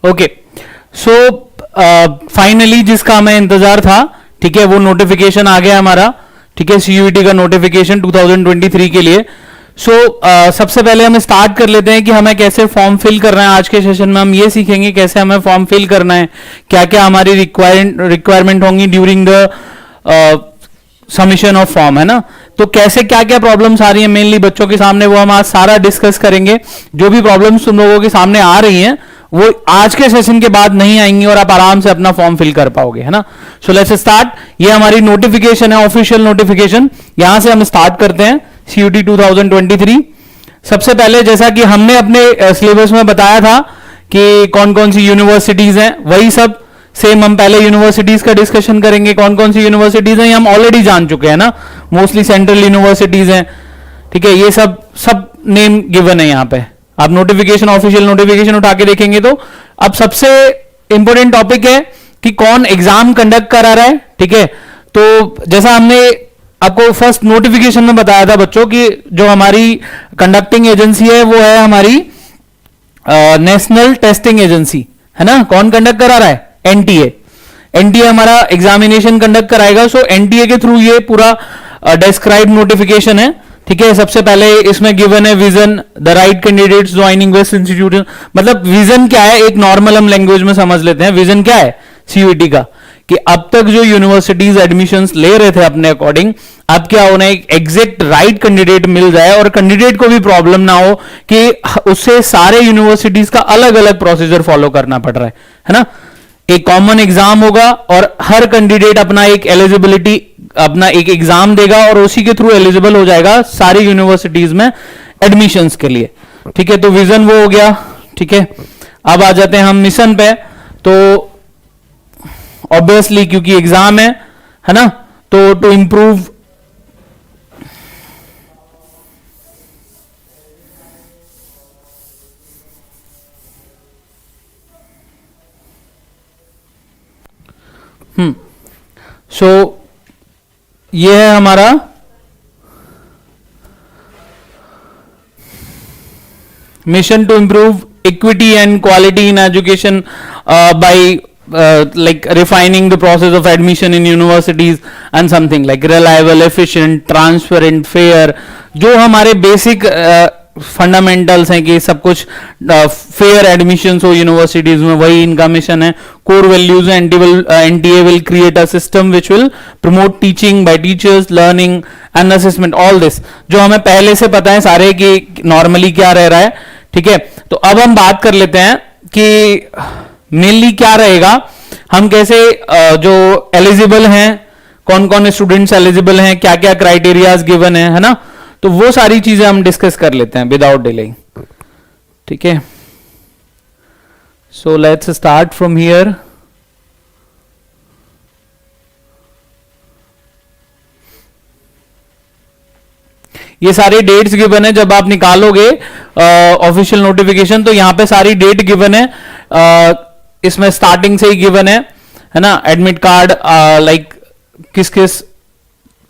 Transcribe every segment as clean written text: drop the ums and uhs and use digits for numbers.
Okay, so finally जिसका हमें इंतजार था, ठीक है, वो नोटिफिकेशन आ गया हमारा, ठीक है, सीयूईटी का नोटिफिकेशन 2023 के लिए। सो सबसे पहले हम स्टार्ट कर लेते हैं कि हमें कैसे फॉर्म फिल करना है। आज के सेशन में हम ये सीखेंगे कैसे हमें फॉर्म फिल करना है, क्या क्या हमारी रिक्वायरमेंट होंगी during the submission of form, है ना। तो कैसे क्या क्या प्रॉब्लम्स आ रही हैं मेनली बच्चों के सामने, वो हम आज सारा डिस्कस करेंगे। जो भी प्रॉब्लम्स तुम लोगों के सामने आ रही हैं वो आज के सेशन के बाद नहीं आएंगी और आप आराम से अपना फॉर्म फिल कर पाओगे, है ना। So let's start. ये हमारी नोटिफिकेशन है, ऑफिशियल नोटिफिकेशन। यहां से हम स्टार्ट करते हैं सीयूटी 2023। सबसे पहले जैसा कि हमने अपने सिलेबस में बताया था कि कौन कौन सी यूनिवर्सिटीज हैं, वही सब सेम हम पहले यूनिवर्सिटीज का डिस्कशन करेंगे। कौन कौन सी यूनिवर्सिटीज हैं ये हम ऑलरेडी जान चुके हैं ना, मोस्टली सेंट्रल यूनिवर्सिटीज हैं, ठीक है। ये सब नेम गिवन है यहाँ पे। आप नोटिफिकेशन, ऑफिशियल नोटिफिकेशन उठा के देखेंगे तो अब सबसे इंपॉर्टेंट टॉपिक है कि कौन एग्जाम कंडक्ट करा रहा है, ठीक है। तो जैसा हमने आपको फर्स्ट नोटिफिकेशन में बताया था बच्चों की जो हमारी कंडक्टिंग एजेंसी है वो है हमारी नेशनल टेस्टिंग एजेंसी, है ना। कौन कंडक्ट करा रहा है? एनटीए। एनटीए हमारा एग्जामिनेशन कंडक्ट कराएगा। सो एनटीए के थ्रू ये पूरा डिस्क्राइब नोटिफिकेशन है, ठीक है। सबसे पहले इसमें गिवन है vision, the right candidates joining best institute. मतलब विजन क्या है, एक नॉर्मल हम लैंग्वेज में समझ लेते हैं। विजन क्या है सीयूईटी का, कि अब तक जो यूनिवर्सिटीज एडमिशंस ले रहे थे अपने अकॉर्डिंग, अब क्या उन्हें एक एग्जैक्ट राइट कैंडिडेट मिल जाए और कैंडिडेट को भी प्रॉब्लम ना हो कि उससे सारे यूनिवर्सिटीज का अलग अलग प्रोसीजर फॉलो करना पड़ रहा है ना। एक कॉमन एग्जाम होगा और हर कैंडिडेट अपना एक एलिजिबिलिटी, अपना एक एग्जाम देगा और उसी के थ्रू एलिजिबल हो जाएगा सारी यूनिवर्सिटीज में एडमिशंस के लिए, ठीक है। तो विजन वो हो गया, ठीक है। अब आ जाते हैं हम मिशन पे। तो ऑब्वियसली क्योंकि एग्जाम है ना, तो टू इंप्रूव सो ये है हमारा mission to improve equity and quality in education by like refining the process of admission in universities and something like reliable, efficient, transparent, fair, जो हमारे बेसिक फंडामेंटल्स हैं कि सब कुछ फेयर एडमिशंस हो यूनिवर्सिटीज में, वही इनका मिशन है। कोर वैल्यूज है NTA will create a system which will promote teaching bye teachers, learning and assessment, all this जो हमें पहले से पता है सारे कि नॉर्मली क्या रह रहा है, ठीक है। तो अब हम बात कर लेते हैं कि मेनली क्या रहेगा, हम कैसे जो एलिजिबल हैं, कौन कौन स्टूडेंट्स एलिजिबल हैं, क्या क्या क्राइटेरियाज गिवन है ना। तो वो सारी चीजें हम डिस्कस कर लेते हैं विदाउट डिले, ठीक है। So let's start from here. ये सारी डेट्स गिवन है जब आप निकालोगे ऑफिशियल नोटिफिकेशन, तो यहां पे सारी डेट गिवन है। इसमें स्टार्टिंग से ही गिवन है ना। एडमिट कार्ड लाइक किस किस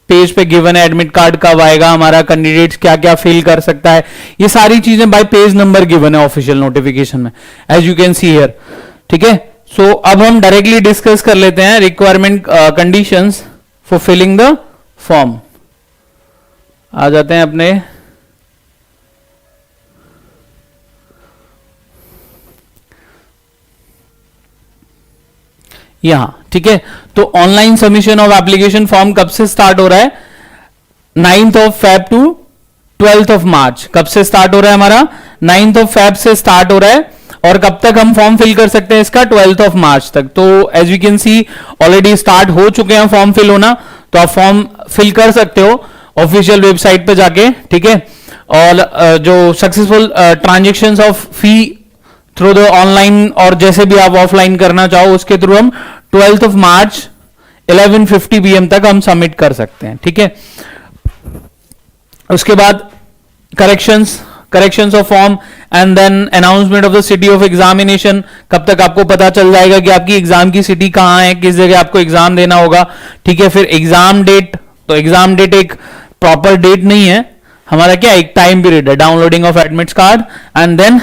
पेज पे गिवन है, एडमिट कार्ड कब आएगा, हमारा कैंडिडेट्स क्या क्या फिल कर सकता है, ये सारी चीजें बाय पेज नंबर गिवन है ऑफिशियल नोटिफिकेशन में, as you can see here, ठीक है। सो अब हम डायरेक्टली डिस्कस कर लेते हैं requirement conditions for filling the form. आ जाते हैं अपने यहां, ठीक है। तो online submission of application form कब से स्टार्ट हो रहा है? 9th of Feb to 12th of March. कब से स्टार्ट हो रहा है हमारा? 9th ऑफ फेब से स्टार्ट हो रहा है। और कब तक हम फॉर्म फिल कर सकते हैं इसका? 12th ऑफ मार्च तक। तो as you can see already start हो चुके हैं फॉर्म फिल होना, तो आप फॉर्म फिल कर सकते हो ऑफिशियल वेबसाइट पे जाके, ठीक है। और जो successful transactions of fee through the online और जैसे भी आप ऑफलाइन करना चाहो उसके थ्रू हम 12th ऑफ मार्च 11:50 PM तक हम सबमिट कर सकते हैं, ठीक है। उसके बाद corrections of form and then announcement of the city of examination. कब तक आपको पता चल जाएगा कि आपकी एग्जाम की सिटी कहां है, किस जगह आपको एग्जाम देना होगा, ठीक है। फिर एग्जाम डेट, तो एग्जाम डेट एक प्रॉपर डेट नहीं है हमारा, क्या एक टाइम पीरियड है, downloading of admit card and then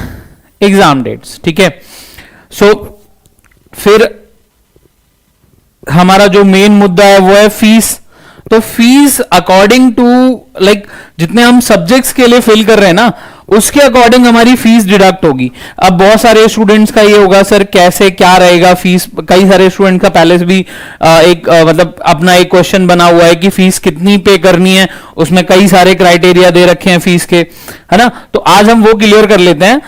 exam dates, ठीक है। सो फिर हमारा जो मेन मुद्दा है वो है फीस। तो फीस अकॉर्डिंग टू लाइक जितने हम सब्जेक्ट्स के लिए फिल कर रहे हैं ना, उसके अकॉर्डिंग हमारी फीस डिडक्ट होगी। अब बहुत सारे स्टूडेंट्स का ये होगा सर कैसे क्या रहेगा फीस, कई सारे स्टूडेंट का पहले से भी मतलब अपना एक क्वेश्चन बना हुआ है कि फीस कितनी पे करनी है, उसमें कई सारे क्राइटेरिया दे रखे हैं फीस के, है ना। तो आज हम वो क्लियर कर लेते हैं।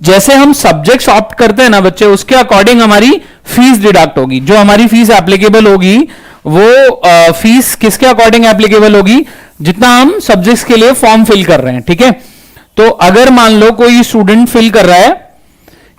जैसे हम सब्जेक्ट्स ऑप्ट करते हैं ना बच्चे, उसके अकॉर्डिंग हमारी फीस डिडक्ट होगी। जो हमारी फीस एप्लीकेबल होगी वो फीस किसके अकॉर्डिंग एप्लीकेबल होगी, जितना हम सब्जेक्ट्स के लिए फॉर्म फिल कर रहे हैं, ठीक है। तो अगर मान लो कोई स्टूडेंट फिल कर रहा है,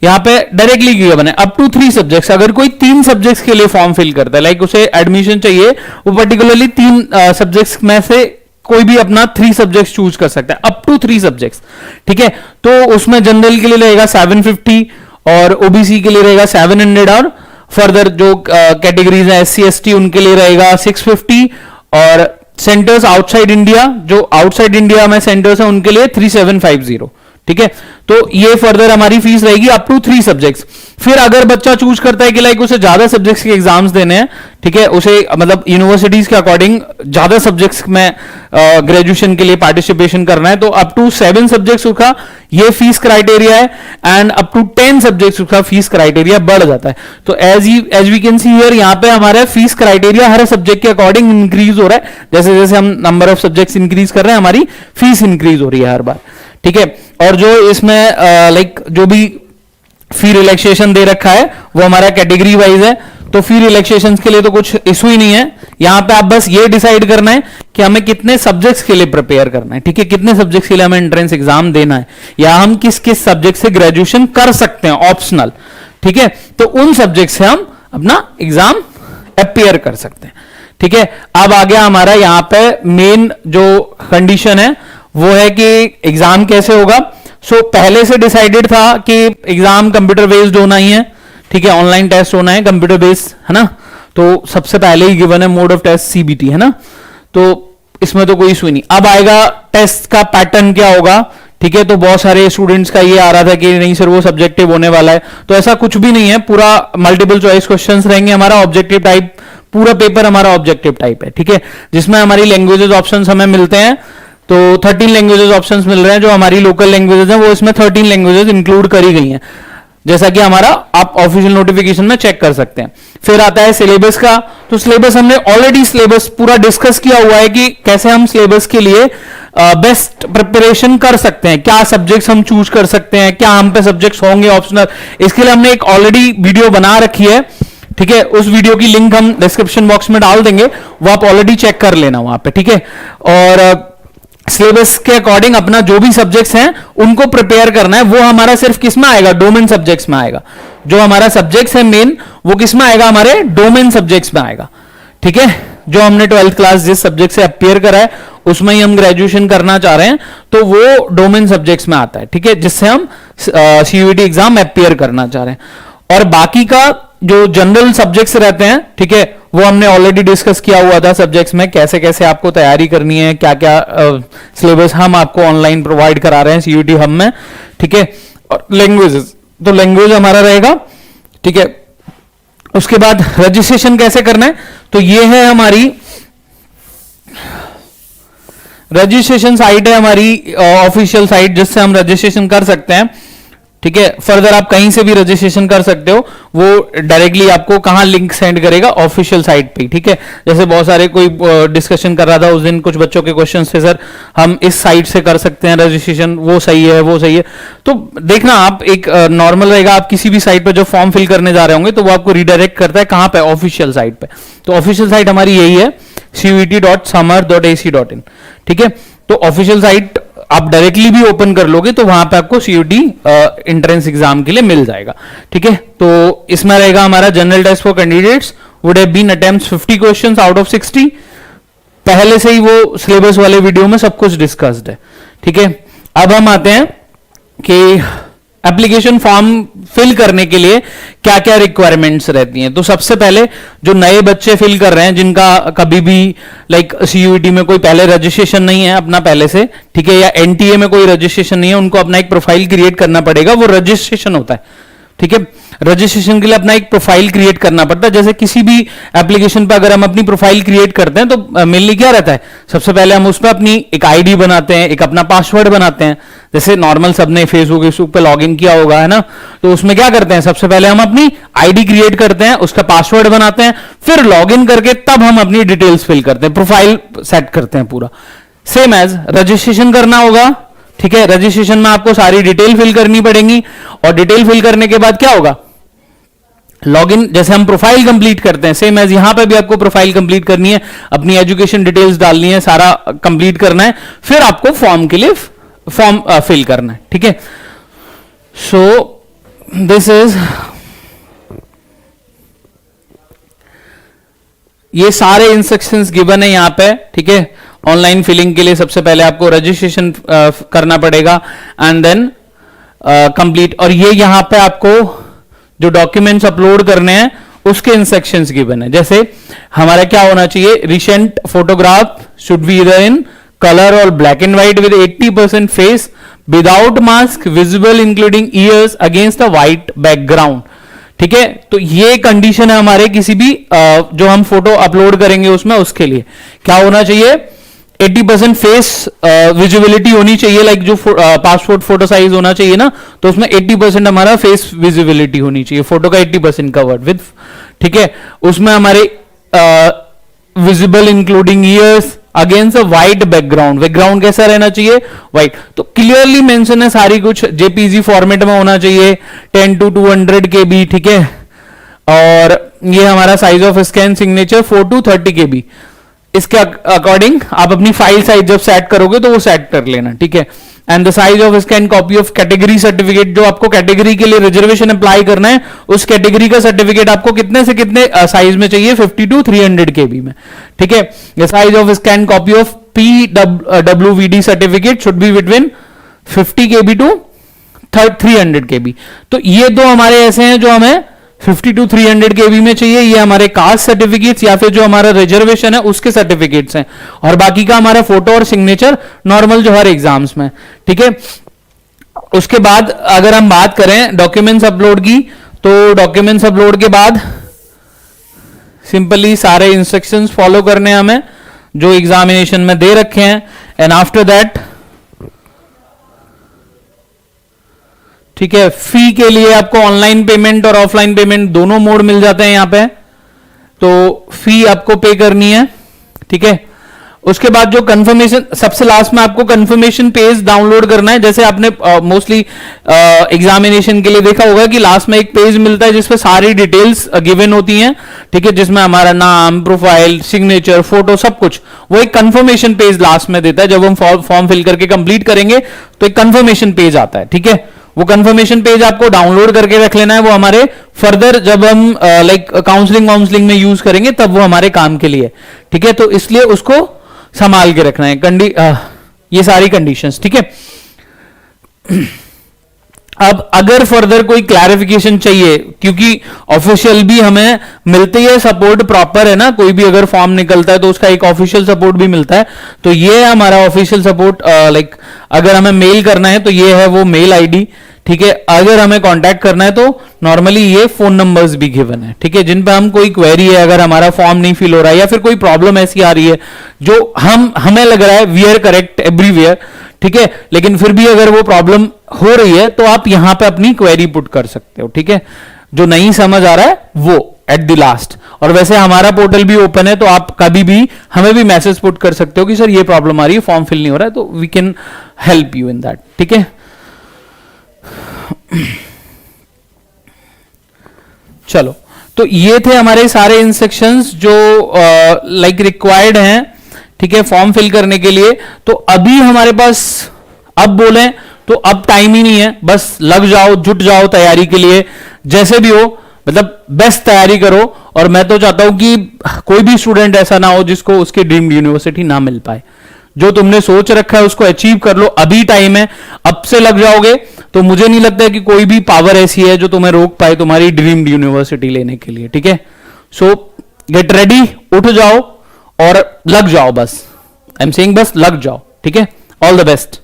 यहां पे डायरेक्टली गिवन है अप टू 3 सब्जेक्ट्स, अगर कोई 3 सब्जेक्ट्स के लिए फॉर्म फिल करता है, लाइक उसे एडमिशन चाहिए, वो पर्टिकुलरली 3 सब्जेक्ट्स में से कोई भी अपना 3 सब्जेक्ट्स चूज कर सकता है, अप टू 3 सब्जेक्ट्स, ठीक है। तो उसमें जनरल के लिए रहेगा 750 और ओबीसी के लिए रहेगा 700 और फर्दर जो कैटेगरीज है SC ST उनके लिए रहेगा 650 और सेंटर्स आउटसाइड इंडिया, जो आउटसाइड इंडिया में सेंटर्स है उनके लिए 3750, ठीक है। तो ये फर्दर हमारी फीस रहेगी अप टू 3 सब्जेक्ट्स। फिर अगर बच्चा चूज करता है कि लाइक उसे ज्यादा सब्जेक्ट्स के एग्जाम्स देने हैं, ठीक है, उसे मतलब यूनिवर्सिटीज के अकॉर्डिंग ज्यादा सब्जेक्ट्स में ग्रेजुएशन के लिए पार्टिसिपेशन करना है, तो अप टू 7 सब्जेक्ट्स का ये फीस क्राइटेरिया है एंड अप टू 10 सब्जेक्ट्स का फीस क्राइटेरिया बढ़ जाता है। तो as we can see here, यहाँ पे हमारा फीस क्राइटेरिया हर सब्जेक्ट के अकॉर्डिंग इंक्रीज हो रहा है। जैसे जैसे हम नंबर ऑफ सब्जेक्ट्स इंक्रीज कर रहे हैं, हमारी फीस इंक्रीज हो रही है हर बार, ठीक है। और जो इसमें लाइक जो भी फी रिलैक्सेशन दे रखा है वो हमारा कैटेगरी वाइज है, तो फी रिलैक्सेशन के लिए तो कुछ इशू ही नहीं है। यहां पे आप बस ये डिसाइड करना है कि हमें कितने सब्जेक्ट्स के लिए प्रिपेयर करना है, ठीक है, कितने सब्जेक्ट्स के लिए हमें एंट्रेंस एग्जाम देना है, या हम किस किस सब्जेक्ट से ग्रेजुएशन कर सकते हैं ऑप्शनल, ठीक है। तो उन सब्जेक्ट से हम अपना एग्जाम अपीयर कर सकते हैं, ठीक है। अब आ गया हमारा यहां पे मेन जो कंडीशन है वो है कि एग्जाम कैसे होगा। सो पहले से डिसाइडेड था कि एग्जाम कंप्यूटर बेस्ड होना ही है, ठीक है, ऑनलाइन टेस्ट होना है कंप्यूटर बेस्ड, है ना। तो सबसे पहले ही गिवन है मोड ऑफ टेस्ट CBT, है ना, तो इसमें तो कोई इशू नहीं। अब आएगा टेस्ट का पैटर्न क्या होगा, ठीक है। तो बहुत सारे स्टूडेंट्स का ये आ रहा था कि नहीं सर वो सब्जेक्टिव होने वाला है, तो ऐसा कुछ भी नहीं है, पूरा मल्टीपल चॉइस क्वेश्चंस रहेंगे। हमारा ऑब्जेक्टिव टाइप, पूरा पेपर हमारा ऑब्जेक्टिव टाइप है, ठीक है, जिसमें हमारी लैंग्वेजेस ऑप्शंस हमें मिलते हैं। तो 13 लैंग्वेजेस ऑप्शंस मिल रहे हैं, जो हमारी लोकल लैंग्वेजेस हैं वो इसमें 13 लैंग्वेजेस इंक्लूड करी गई हैं, जैसा कि हमारा आप ऑफिशियल नोटिफिकेशन में चेक कर सकते हैं। फिर आता है सिलेबस का, तो सिलेबस हमने ऑलरेडी सिलेबस पूरा डिस्कस किया हुआ है कि कैसे हम सिलेबस के लिए बेस्ट प्रिपरेशन कर सकते हैं, क्या सब्जेक्ट्स हम चूज कर सकते हैं, क्या हम पे सब्जेक्ट्स होंगे ऑप्शनल, इसके लिए हमने एक ऑलरेडी वीडियो बना रखी है, ठीक है। उस वीडियो की लिंक हम डिस्क्रिप्शन बॉक्स में डाल देंगे, वो आप ऑलरेडी चेक कर लेना वहां पे, ठीक है। और सिलेबस के अकॉर्डिंग अपना जो भी सब्जेक्ट्स हैं उनको प्रिपेयर करना है, वो हमारा सिर्फ किस में आएगा, डोमेन सब्जेक्ट्स में आएगा। जो हमारा सब्जेक्ट्स है मेन, वो किस में आएगा, हमारे डोमेन सब्जेक्ट्स में आएगा, ठीक है। जो हमने 12th क्लास जिस सब्जेक्ट से अपियर करा है उसमें ही हम ग्रेजुएशन करना चाह रहे हैं, तो वो डोमेन सब्जेक्ट्स में आता है, ठीक है, जिससे हम CUET एग्जाम अपियर करना चाह रहे हैं। और बाकी का जो जनरल सब्जेक्ट्स रहते हैं, ठीक है, वो हमने ऑलरेडी डिस्कस किया हुआ था सब्जेक्ट्स में, कैसे कैसे आपको तैयारी करनी है, क्या क्या सिलेबस हम आपको ऑनलाइन प्रोवाइड करा रहे हैं CUET हब में, ठीक है। और लैंग्वेजेस, तो लैंग्वेज हमारा रहेगा, ठीक है। उसके बाद रजिस्ट्रेशन कैसे करना है, तो ये है हमारी रजिस्ट्रेशन साइट है, हमारी ऑफिशियल साइट, जिससे हम रजिस्ट्रेशन कर सकते हैं, ठीक है। फर्दर आप कहीं से भी रजिस्ट्रेशन कर सकते हो, वो डायरेक्टली आपको कहां लिंक सेंड करेगा, ऑफिशियल साइट पे, ठीक है। जैसे बहुत सारे कोई डिस्कशन कर रहा था उस दिन, कुछ बच्चों के क्वेश्चन थे सर हम इस साइट से कर सकते हैं रजिस्ट्रेशन, वो सही है वो सही है, तो देखना आप एक नॉर्मल रहेगा, आप किसी भी साइट पे जो फॉर्म फिल करने जा रहे होंगे तो वो आपको रिडायरेक्ट करता है कहां पे, ऑफिशियल साइट पे। तो ऑफिशियल साइट हमारी यही है CUET.summer.ac.in, ठीक है। तो ऑफिशियल साइट आप डायरेक्टली भी ओपन कर लोगे तो वहां पे आपको CUET एंट्रेंस एग्जाम के लिए मिल जाएगा, ठीक है। तो इसमें रहेगा हमारा general test for candidates would have been attempts 50 questions out of 60, पहले से ही वो सिलेबस वाले वीडियो में सब कुछ डिस्कस्ड है, ठीक है। अब हम आते हैं कि एप्लीकेशन फॉर्म फिल करने के लिए क्या क्या रिक्वायरमेंट्स रहती हैं। तो सबसे पहले जो नए बच्चे फिल कर रहे हैं, जिनका कभी भी लाइक CUET में कोई पहले रजिस्ट्रेशन नहीं है अपना पहले से, ठीक है, या NTA में कोई रजिस्ट्रेशन नहीं है, उनको अपना एक प्रोफाइल क्रिएट करना पड़ेगा, वो रजिस्ट्रेशन होता है, ठीक है। रजिस्ट्रेशन के लिए अपना एक प्रोफाइल क्रिएट करना पड़ता है। जैसे किसी भी एप्लीकेशन पर अगर हम अपनी प्रोफाइल क्रिएट करते हैं तो मेनली क्या रहता है, सबसे पहले हम उसमें अपनी एक आईडी बनाते हैं, एक अपना पासवर्ड बनाते हैं। जैसे नॉर्मल सबने फेसबुक पे लॉगिन किया होगा, है ना, तो उसमें क्या करते हैं, सबसे पहले हम अपनी आईडी क्रिएट करते हैं, उसका पासवर्ड बनाते हैं, फिर लॉगिन करके तब हम अपनी डिटेल्स फिल करते हैं, प्रोफाइल सेट करते हैं पूरा। सेम एज रजिस्ट्रेशन करना होगा, ठीक है। रजिस्ट्रेशन में आपको सारी डिटेल फिल करनी पड़ेगी और डिटेल फिल करने के बाद क्या होगा, लॉगिन। जैसे हम प्रोफाइल कंप्लीट करते हैं, सेम एज यहां पे भी आपको प्रोफाइल कंप्लीट करनी है, अपनी एजुकेशन डिटेल्स डालनी है, सारा कंप्लीट करना है, फिर आपको फॉर्म के लिए फॉर्म फिल करना है, ठीक है। सो दिस इज, ये सारे इंस्ट्रक्शंस गिवन है यहां पे, ठीक है। ऑनलाइन फिलिंग के लिए सबसे पहले आपको रजिस्ट्रेशन करना पड़ेगा एंड देन कंप्लीट। और ये यहां पे आपको जो डॉक्यूमेंट्स अपलोड करने हैं उसके इंस्ट्रक्शंस गिवन है। जैसे हमारा क्या होना चाहिए, रिसेंट फोटोग्राफ शुड बी इधर इन कलर और black and white with 80% face without mask visible including years against a white background, ठीक है। तो ये कंडीशन है हमारे किसी भी जो हम फोटो अपलोड करेंगे उसमें, उसके लिए क्या होना चाहिए, 80% फेस विजिबिलिटी होनी चाहिए। लाइक जो पासपोर्ट फोटो साइज होना चाहिए ना, तो उसमें 80% हमारा फेस विजिबिलिटी होनी चाहिए, फोटो का 80% कवर्ड विद, ठीक है। उसमें हमारे visible including years against a white background, background कैसा रहना चाहिए, व्हाइट। तो क्लियरली मेंशन है सारी कुछ, जेपीजी फॉर्मेट में होना चाहिए, 10 to 200 KB, ठीक है। और ये हमारा size of scan signature 4 to 30 KB। इसके अकॉर्डिंग आप अपनी फाइल साइज जब सेट करोगे तो वो सेट कर लेना, ठीक है। And the size of scan copy of category certificate, जो आपको कैटेगरी के लिए रिजर्वेशन अप्लाई करना है, उस कैटेगरी का सर्टिफिकेट आपको कितने से कितने साइज में चाहिए, 50 to 300 KB में, ठीक है। The size of scan copy of PWVD certificate should be between 50 KB to 300 KB। तो ये दो हमारे ऐसे हैं जो हमें 50 to 300 KB में चाहिए। ये हमारे कास्ट सर्टिफिकेट्स या फिर जो हमारा रिजर्वेशन है उसके सर्टिफिकेट्स हैं, और बाकी का हमारा फोटो और सिग्नेचर नॉर्मल जो हर एग्जाम्स में, ठीक है। उसके बाद अगर हम बात करें डॉक्यूमेंट्स अपलोड की, तो डॉक्यूमेंट्स अपलोड के बाद सिंपली सारे इंस्ट्रक्शंस फॉलो करने हैं हमें जो एग्जामिनेशन में दे रखे हैं। एंड आफ्टर दैट, ठीक है, फी के लिए आपको ऑनलाइन पेमेंट और ऑफलाइन पेमेंट दोनों मोड मिल जाते हैं यहां पे, तो फी आपको पे करनी है, ठीक है। उसके बाद जो कंफर्मेशन, सबसे लास्ट में आपको कंफर्मेशन पेज डाउनलोड करना है। जैसे आपने मोस्टली एग्जामिनेशन के लिए देखा होगा कि लास्ट में एक पेज मिलता है जिसपे सारी डिटेल्स गिवन होती हैं, ठीक है, जिसमें हमारा नाम, प्रोफाइल, सिग्नेचर, फोटो, सब कुछ। वो एक कंफर्मेशन पेज लास्ट में देता है। जब हम फॉर्म फिल करके कंप्लीट करेंगे तो एक कंफर्मेशन पेज आता है, ठीक है। वो कंफर्मेशन पेज आपको डाउनलोड करके रख लेना है, वो हमारे फर्दर जब हम लाइक काउंसलिंग में यूज करेंगे तब वो हमारे काम के लिए, ठीक है। तो इसलिए उसको संभाल के रखना है, ये सारी कंडीशंस, ठीक है। अब अगर फर्दर कोई क्लैरिफिकेशन चाहिए, क्योंकि ऑफिशियल भी हमें मिलती है सपोर्ट, प्रॉपर है ना, कोई भी अगर फॉर्म निकलता है तो उसका एक ऑफिशियल सपोर्ट भी मिलता है। तो ये है हमारा ऑफिशियल सपोर्ट। लाइक अगर हमें मेल करना है तो ये है वो मेल आईडी, ठीक है। अगर हमें कांटेक्ट करना है तो नॉर्मली ये फोन नंबर्स भी गिवन है, ठीक है, जिन पे हम कोई क्वेरी है, अगर हमारा फॉर्म नहीं फिल हो रहा है या फिर कोई प्रॉब्लम ऐसी आ रही है जो हमें लग रहा है वी आर करेक्ट एवरीवेयर, ठीक है, लेकिन फिर भी अगर वो प्रॉब्लम हो रही है तो आप यहां पे अपनी क्वेरी पुट कर सकते हो, ठीक है। जो नहीं समझ आ रहा है वो एट द लास्ट। और वैसे हमारा पोर्टल भी ओपन है, तो आप कभी भी हमें भी मैसेज पुट कर सकते हो कि सर ये प्रॉब्लम आ रही है, फॉर्म फिल नहीं हो रहा है, तो we can help you in that, ठीक है। चलो, तो ये थे हमारे सारे इंस्ट्रक्शंस जो लाइक रिक्वायर्ड हैं, ठीक है, फॉर्म फिल करने के लिए। तो अभी हमारे पास, अब बोलें तो अब टाइम ही नहीं है, बस लग जाओ, जुट जाओ तैयारी के लिए, जैसे भी हो, मतलब बेस्ट तैयारी करो। और मैं तो चाहता हूं कि कोई भी स्टूडेंट ऐसा ना हो जिसको उसकी ड्रीम यूनिवर्सिटी ना मिल पाए। जो तुमने सोच रखा है उसको अचीव कर लो, अभी टाइम है। अब से लग जाओगे तो मुझे नहीं लगता कि कोई भी पावर ऐसी है जो तुम्हें रोक पाए तुम्हारी ड्रीम यूनिवर्सिटी लेने के लिए, ठीक है। सो गेट रेडी, उठ जाओ और लग जाओ, बस आई एम सेइंग बस लग जाओ, ठीक है। All the best.